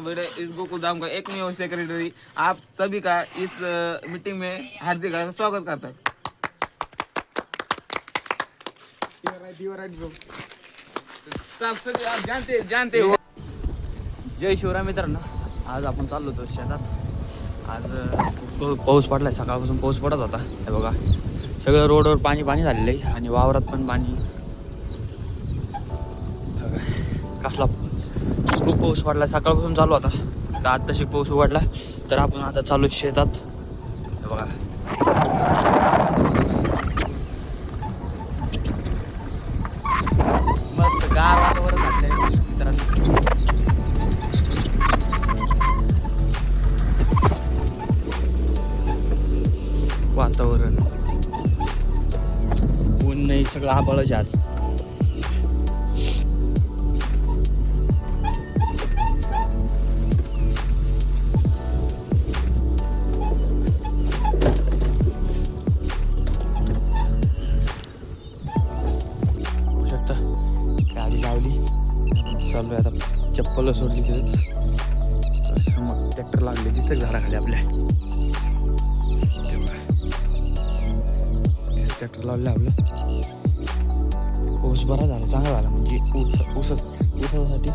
इस गोकुलधाम का एकमेव सेक्रेटरी आप सभी का इस मीटिंग में हार्दिक स्वागत करता है। सब सभी आप जानते हो। जय शिवराय मित्रांनो, आज आपण चाललो होतो शेतात. आज पाऊस पडलाय, सकाळपासून पाऊस पडत होता. हे बघा सगळं रोडवर पाणी पाणी झालेलं आहे आणि वावरात पण पाणी. कसला खूप पाऊस पडलाय, सकाळपासून चालू होता. तर आत्ताशी पाऊस उघडला, तर आपण आता चालू शेतात. हे बघा मस्त गार वातावरण झालंय मित्रांनो. वातावरण ऊन नाही, सगळं आभाळच आज. होऊ शकता गाडी लावली, चालू आहे आता. चप्पल सोडली तिथेच, समोर ट्रॅक्टर लागले तिथं झाडाखाली आपल्या. ट्रॅक्टर लावलं आपलं. ऊस बरा झाला, चांगला झाला. म्हणजे ऊसासाठी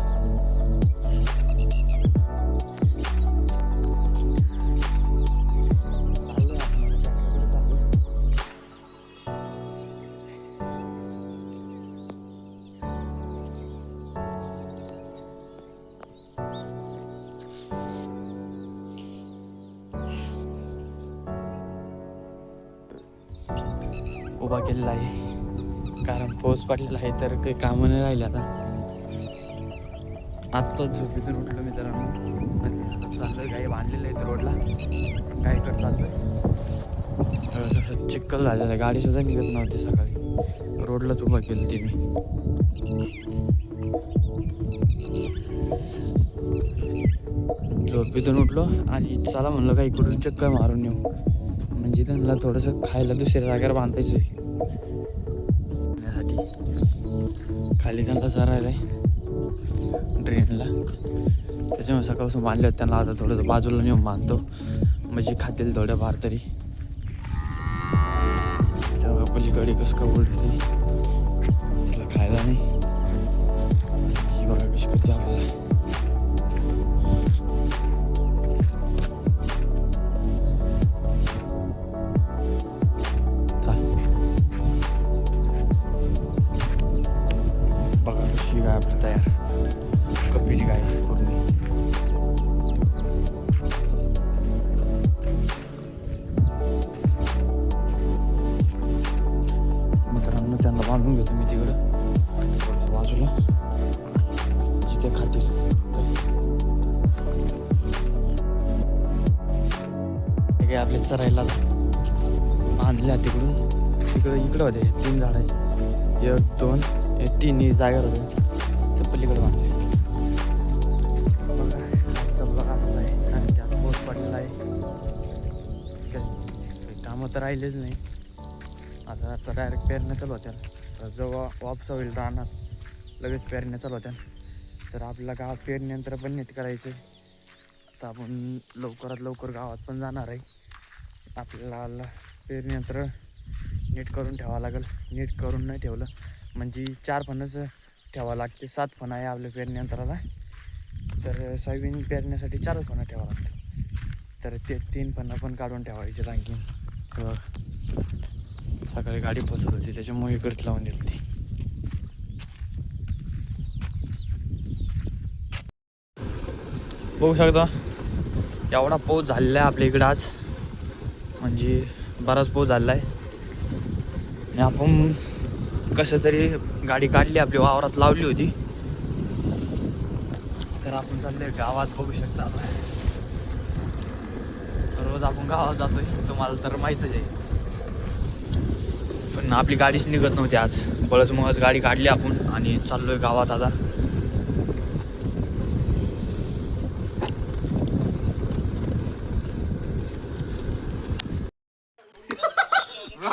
उभा केलेला आहे, कारण पाऊस पडलेला आहे तर काही कामं नाही राहिले. आत्ताच झोपेतून उठलो मित्रांनो आणि आता चाललोय. गाई बांधलेलं आहे रोडला, गाईकडे चाललोय. कसं चिखल झालेलं आहे, गाडी सुद्धा निघत नव्हती. सकाळी रोडलाच उभा केली ती मी. झोपेतून उठलो आणि चला म्हणलं काही इकडून चक्कर मारून येऊ. म्हणजे त्यांना थोडंसं खायला दुसऱ्या जागेवर बांधायचं आहे. खाली त्यांना चरायला आहे ड्रेनला, त्याच्यामुळे सकाळपासून बांधले होते त्यांना. आता थोडंसं बाजूला नेऊन बांधतो, म्हणजे खातील थोड्याफार तरी. तेव्हा पलीकडे कसं का उलटते, तिला खायला नाही. ही बघा कशी करते आपल्याला. गाय आपली तयार, कपिली गाय पूर्ण. मित्रांनो त्यांना बांधून घेतो मी तिकडं बाजूला, जिथे खातील. हे काय आपले चरायला बांधल्या तिकडं इकडं होते 3 झाड आहे. 1 2 3 जागेवर होते, ते पलीकडे बांधले. बघा आजचा ब्लॉग असाच आहे, कारण त्यात पाऊस पडलेला आहे. कामं तर राहिलेच नाही. आता डायरेक्ट पेरण्या चालू होत्या. जेव्हा वापसा होईल राहणार लगेच पेरण्या चालू होत्या. तर आपल्याला गावात पेरणीनंतर पण नीट करायचं. तर आपण लवकरात लवकर गावात पण जाणार आहे. आपल्याला पेरणीनंतर नीट करून ठेवावं लागेल. नीट करून नाही ठेवलं म्हणजे 4 फणच ठेवावं लागते. 7 फणं आहे आपल्या पेरणीयंत्राला, तर सोयाबीन पेरण्यासाठी 4 फणं ठेवावं लागतं. तर ते 3 फणं पण काढून ठेवायचे आणखी. सकाळी गाडी फसत होती, त्याच्यामुळे इकडे लावून दिली ती. बघू शकता एवढा पाऊस झालेला आहे आपल्या इकडं आज, म्हणजे बराच पाऊस झालेला आहे. आणि आपण कसं तरी गाडी काढली, आपली वावरात लावली होती. तर आपण चाललोय गावात. बघू शकता रोज आपण गावात जातोय, तुम्हाला तर माहीतच आहे. पण आपली गाडीच निघत नव्हती आज. बळच गाडी काढली आपण आणि चाललोय गावात आता.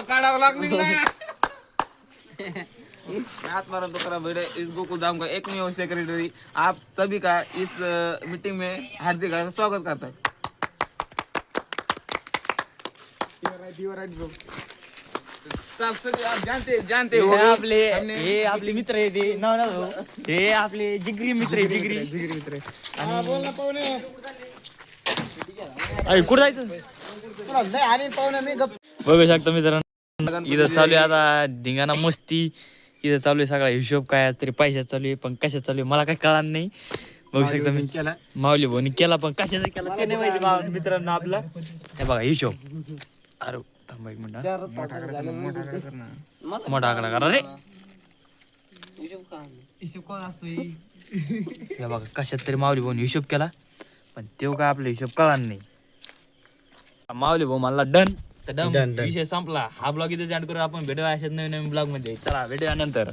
काढावं लागणार मैं आत्माराम तुकाराम भिड़े इस गोकुल धाम का एकमेव सेक्रेटरी आप सभी का इस मीटिंग में हार्दिक स्वागत करता है। सब सभी आप जानते हो हे आपले मित्र आहे ते नाव ना हे आपले जिगरी मित्र आहे जिगरी मित्र कुठं जायचं बघू शकता मित्रांनो इथं चालू आहे आता धिंगाणा मस्ती इथं चालू आहे सगळा हिशोब काय तरी पैशात चालू आहे पण कशात चालू आहे मला काही कळणार नाही बघू शकता मी केला माऊली भाऊनी केला पण कशाचा केला ते नाही माहिती मित्रांनो आपला हे बघा हिशोब अरे थांबा एक मिनिट मोठा आकडा करा रे हे बघा कशात तरी माऊली भाऊनी हिशोब केला पण तेव्हा काय आपला हिशोब कळणार नाही माऊली भाऊ मला डन तर डन विषय संपला हा ब्लॉग इथे एंड करू आपण भेटूया अशाच नवीन नवीन ब्लॉग मध्ये चला भेटूया नंतर